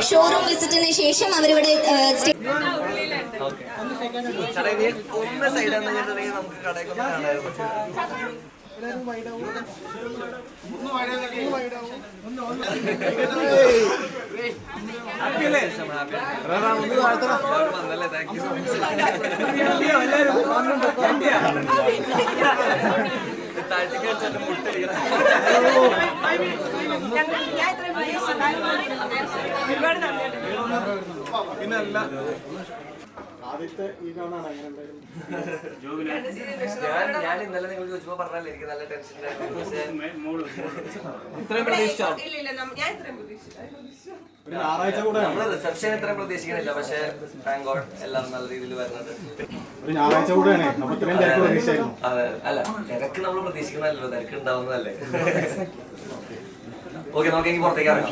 Showroom വിസിറ്റിന് ശേഷം അവരിവിടെ ഞാൻ ഇന്നലെ നിങ്ങൾ ചോദിച്ചപ്പോ പറഞ്ഞല്ലേ എനിക്ക് നല്ല ടെൻഷൻ നമ്മള് റിസപ്ഷൻ ഇത്രയും പ്രതീക്ഷിക്കണില്ല. പക്ഷെ താങ്ക് ഗോഡ് എല്ലാവരും നല്ല രീതിയിൽ വരുന്നത്. അതെ, അല്ല തിരക്ക് നമ്മൾ പ്രതീക്ഷിക്കുന്നതല്ലോ, തിരക്ക് ഉണ്ടാവുന്നതല്ലേ. ഓക്കെ, നമുക്ക് പുറത്തേക്ക് ഇറങ്ങാം.